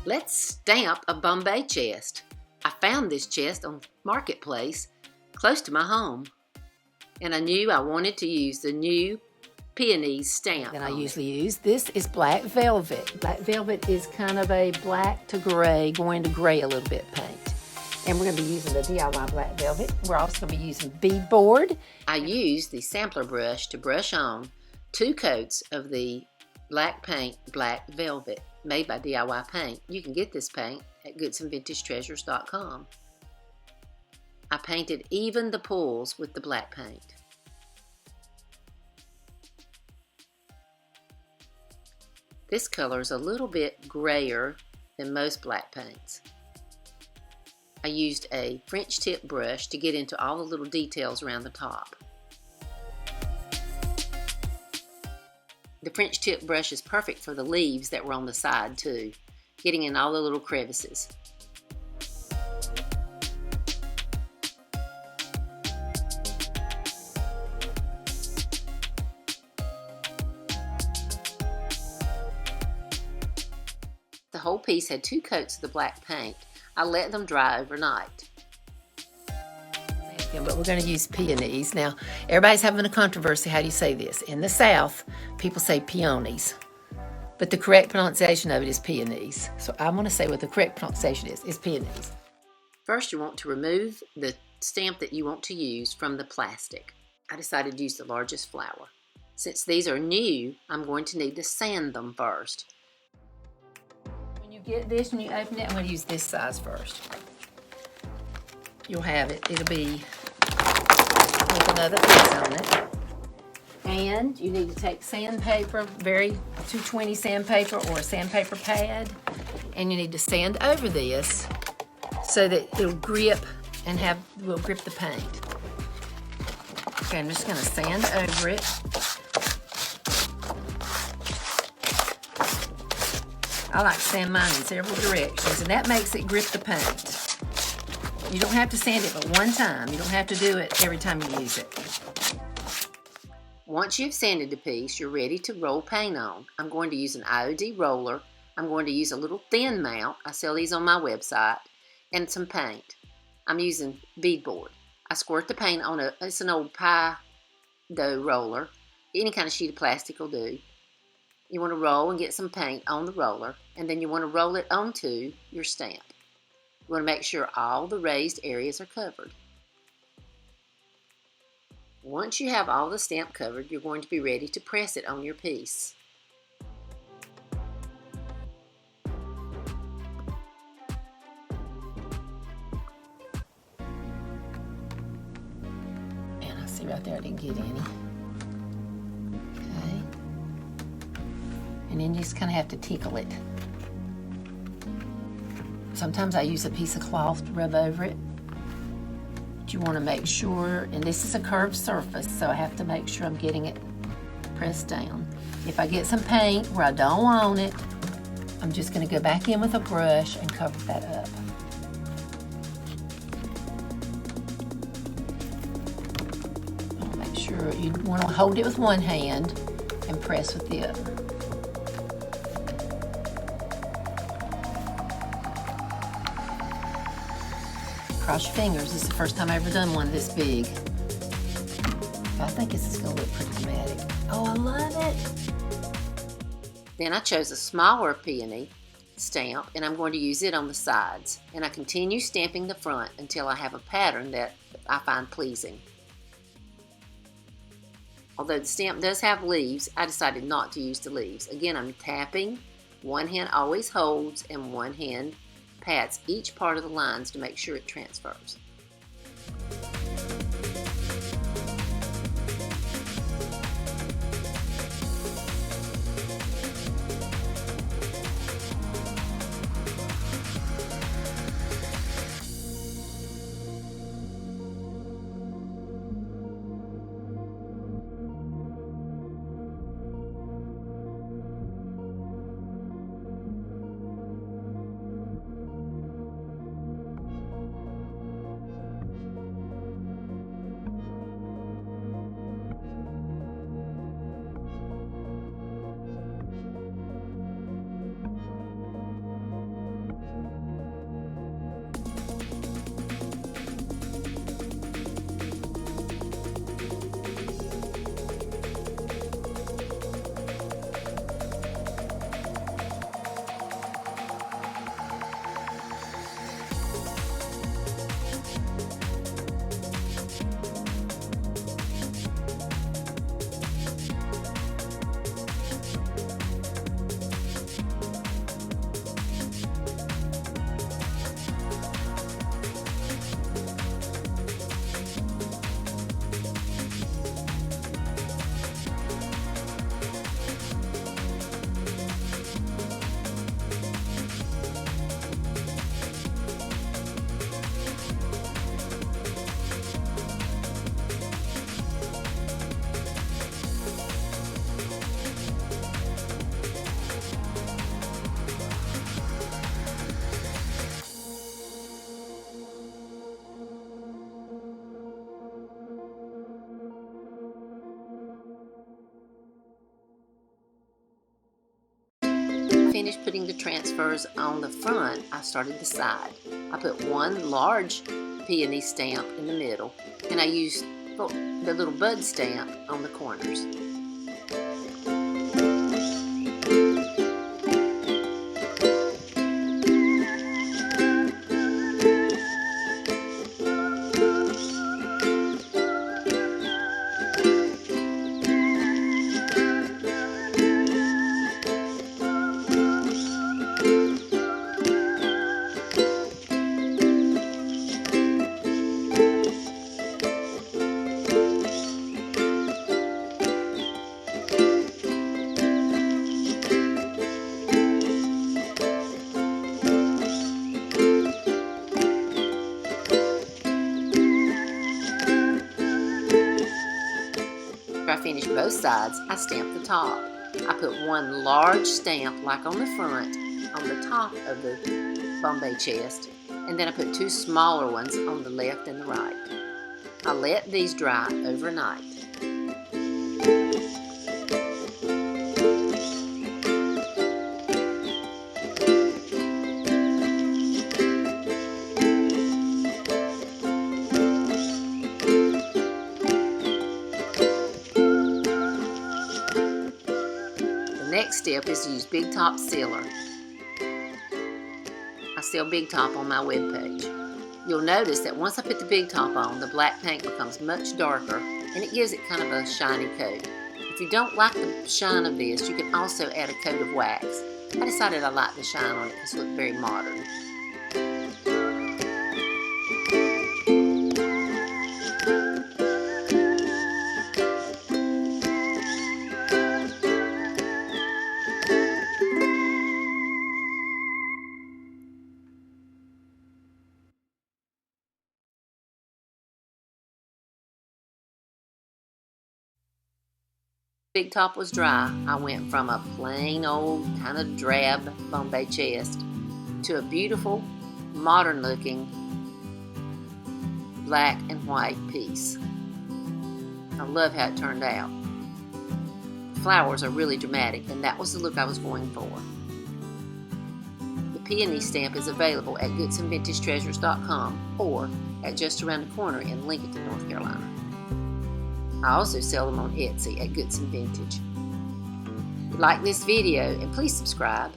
Let's stamp a Bombay chest. I found this chest on Marketplace close to my home, and I knew I wanted to use the new Peonies Stamp. That I usually use. This is black velvet. Black velvet is kind of a black to gray, going to gray a little bit paint. And we're going to be using the DIY black velvet. We're also going to be using bead board. I used the sampler brush to brush on 2 coats of the black paint, black velvet, made by DIY Paint. You can get this paint at GoodsonVintageTreasures.com. I painted even the pulls with the black paint. This color is a little bit grayer than most black paints. I used a French tip brush to get into all the little details around the top. The French tip brush is perfect for the leaves that were on the side too, getting in all the little crevices. The whole piece had 2 coats of the black paint. I let them dry overnight. But we're going to use peonies. Now, everybody's having a controversy. How do you say this? In the South, people say peonies, but the correct pronunciation of it is peonies. So I'm going to say what the correct pronunciation is peonies. First, you want to remove the stamp that you want to use from the plastic. I decided to use the largest flower. Since these are new, I'm going to need to sand them first. When you get this and you open it, I'm going to use this size first. You'll have it. It'll be with another piece on it. And you need to take sandpaper, very 220 sandpaper or a sandpaper pad, and you need to sand over this so that it'll grip and will grip the paint. Okay, I'm just going to sand over it. I like to sand mine in several directions, and that makes it grip the paint. You don't have to sand it but one time. You don't have to do it every time you use it. Once you've sanded the piece, you're ready to roll paint on. I'm going to use an IOD roller. I'm going to use a little thin mount. I sell these on my website. And some paint. I'm using bead board. I squirt the paint on it's an old pie dough roller. Any kind of sheet of plastic will do. You want to roll and get some paint on the roller, and then you want to roll it onto your stamp. You want to make sure all the raised areas are covered. Once you have all the stamp covered, you're going to be ready to press it on your piece. And I see right there I didn't get any. Okay. And then you just kind of have to tickle it. Sometimes I use a piece of cloth to rub over it. But you want to make sure, and this is a curved surface, so I have to make sure I'm getting it pressed down. If I get some paint where I don't want it, I'm just going to go back in with a brush and cover that up. Make sure you want to hold it with one hand and press with the other. Cross your fingers. This is the first time I've ever done one this big. I think this is going to look pretty dramatic. Oh, I love it. Then I chose a smaller peony stamp, and I'm going to use it on the sides. And I continue stamping the front until I have a pattern that I find pleasing. Although the stamp does have leaves, I decided not to use the leaves. Again, I'm tapping. One hand always holds, and one hand pats each part of the lines to make sure it transfers. finished putting the transfers on the front, I started the side. I put one large peony stamp in the middle, and I used the little bud stamp on the corners. After I finished both sides, I stamped the top. I put one large stamp, like on the front, on the top of the Bombay chest, and then I put two smaller ones on the left and the right. I let these dry overnight. The next step is to use Big Top Sealer. I sell Big Top on my webpage. You'll notice that once I put the Big Top on, the black paint becomes much darker and it gives it kind of a shiny coat. If you don't like the shine of this, you can also add a coat of wax. I decided I liked the shine on it because it looked very modern. Big Top was dry, I went from a plain old kind of drab Bombay chest to a beautiful, modern looking black and white piece. I love how it turned out. The flowers are really dramatic, and that was the look I was going for. The Peony Stamp is available at GoodsonVintageTreasures.com or at just around the corner in Lincolnton, North Carolina. I also sell them on Etsy at Goodson Vintage. If you like this video, and please subscribe.